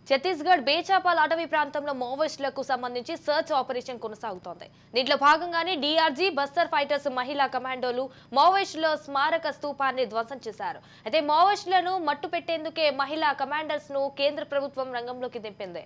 ఛత్తీస్గఢ్ బేచాపాల్ అటవీ ప్రాంతంలో మావోయిస్టులకు సంబంధించి సర్చ్ ఆపరేషన్ కొనసాగుతోంది. దీంట్లో భాగంగానే డీఆర్జీ బస్తర్ ఫైటర్స్ మహిళా కమాండోలు మావోయిస్టుల స్మారక స్తూపాన్ని ధ్వంసం చేశారు. అయితే మావోయిస్టులను మట్టు పెట్టేందుకే మహిళా కమాండర్స్ ను కేంద్ర ప్రభుత్వం రంగంలోకి దింపింది.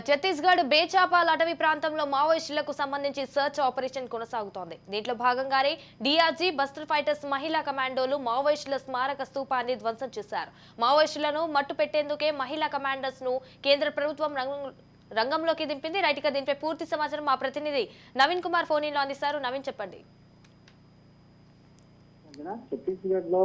ఛత్తీస్గఢ్ బేచాపాల్ అటవీ ప్రాంతంలో మావోయిస్టులకు సంబంధించి సర్చ్ ఆపరేషన్ కొనసాగుతోంది. దీంట్లో భాగంగానే డీఆర్జీ బస్తర్ ఫైటర్స్ మహిళా కమాండోలు మావోయిస్టుల స్మారక స్తూపాన్ని ధ్వంసం చేశారు. మావోయిస్టులను మట్టు పెట్టేందుకే మహిళా కమాండర్స్ ను కేంద్ర ప్రభుత్వం రంగంలోకి దింపింది. రైట్ గా దీనిపై పూర్తి సమాచారం మా ప్రతినిధి నవీన్ కుమార్ ఫోన్ ఇన్ లో అందిస్తారు. నవీన్, చెప్పండి. ఛత్తీస్గఢ్ లో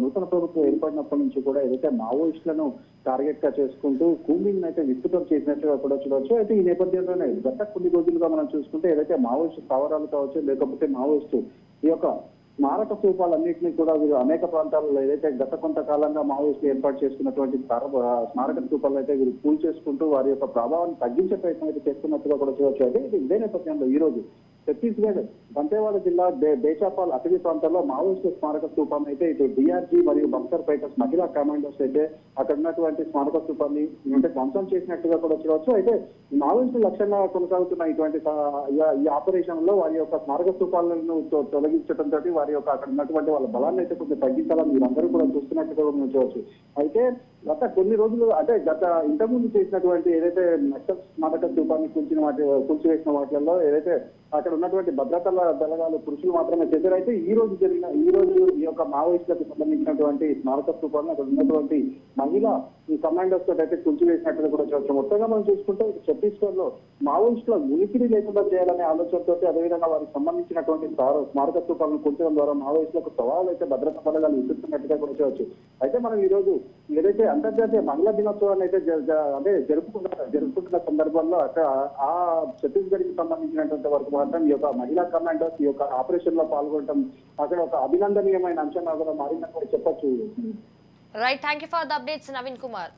నూతన ప్రభుత్వం ఏర్పడినప్పటి నుంచి కూడా ఏదైతే మావోయిస్టులను టార్గెట్ గా చేసుకుంటూ కూంబింగ్ అయితే విస్తృతం చేసినట్టుగా కూడా చూడవచ్చు. అయితే ఈ నేపథ్యంలోనే గత కొన్ని రోజులుగా మనం చూసుకుంటే ఏదైతే మావోయిస్టు స్థావరాలు కావచ్చు, లేకపోతే మావోయిస్టు ఈ యొక్క స్మారక స్తూపాలన్నింటినీ కూడా వీరు అనేక ప్రాంతాలలో ఏదైతే గత కొంతకాలంగా మావోయిస్టులు ఏర్పాటు చేసుకున్నటువంటి స్మారక స్తూపాలను అయితే వీరు కూల్ చేసుకుంటూ వారి యొక్క ప్రభావాన్ని తగ్గించే ప్రయత్నం అయితే చేస్తున్నట్టుగా కూడా చూడవచ్చు. అయితే ఇదే నేపథ్యంలో ఈ రోజు ఛత్తీస్గఢ్ దంతేవాడ జిల్లా బేచాపాల్ అటవీ ప్రాంతాల్లో మావోయిస్టు స్మారక స్తూపం అయితే ఇటు డిఆర్జీ మరియు బక్సర్ ఫైటర్స్ మహిళా కమాండోస్ అయితే అక్కడ ఉన్నటువంటి స్మారక స్తూపాన్ని ధ్వంసం చేసినట్టుగా కూడా చూడవచ్చు. అయితే మావోయిస్టు లక్ష్యంగా కొనసాగుతున్న ఇటువంటి ఈ ఆపరేషన్ లో వారి యొక్క స్మారక స్తూపాలను తొలగించడంతో వారి యొక్క అక్కడ ఉన్నటువంటి వాళ్ళ బలాన్ని అయితే కొంచెం తగ్గించాలని మీరందరూ కూడా చూస్తున్నట్టుగా చూడవచ్చు. అయితే గత కొన్ని రోజులు అంటే గత ఇంతకుముందు చేసినటువంటి ఏదైతే నక్సల్ స్మారక స్తూపాన్ని కూల్చివేసిన వాటిల్లో ఏదైతే అక్కడ ఉన్నటువంటి భద్రతా దళాలు పురుషులు మాత్రమే చేశారు. అయితే ఈ రోజు ఈ యొక్క మావోయిస్టులకు సంబంధించినటువంటి స్మారక స్తూపాలను అక్కడ ఉన్నటువంటి మహిళా ఈ కమాండర్స్ తోటి అయితే కూల్చివేసినట్టుగా కూడా చూడవచ్చు. మొత్తంగా మనం చూసుకుంటే ఛత్తీస్గఢ్ లో మావోయిస్టుల ఉనికిని లేకుండా చేయాలనే ఆలోచనతో అదేవిధంగా వారికి సంబంధించినటువంటి స్మారక స్తూపాలను కూల్చడం ద్వారా మావోయిస్టులకు సవాలు అయితే భద్రతా బలగాలు విసురుతున్నట్టుగా కూడా చూడవచ్చు. అయితే మనం ఈ రోజు ఏదైతే అంతర్జాతీయ మహిళా దినోత్సవాన్ని అయితే అంటే జరుపుకుంటున్న సందర్భంలో అక్కడ ఆ ఛత్తీస్గఢ్ కి సంబంధించినటువంటి వరకు మాత్రం ఈ యొక్క మహిళా కమాండర్స్ ఈ యొక్క ఆపరేషన్ లో పాల్గొనడం అక్కడ ఒక అభినందనీయమైన అంశంగా కూడా మారిందని కూడా చెప్పొచ్చు. Right, thank you for the updates Naveen Kumar.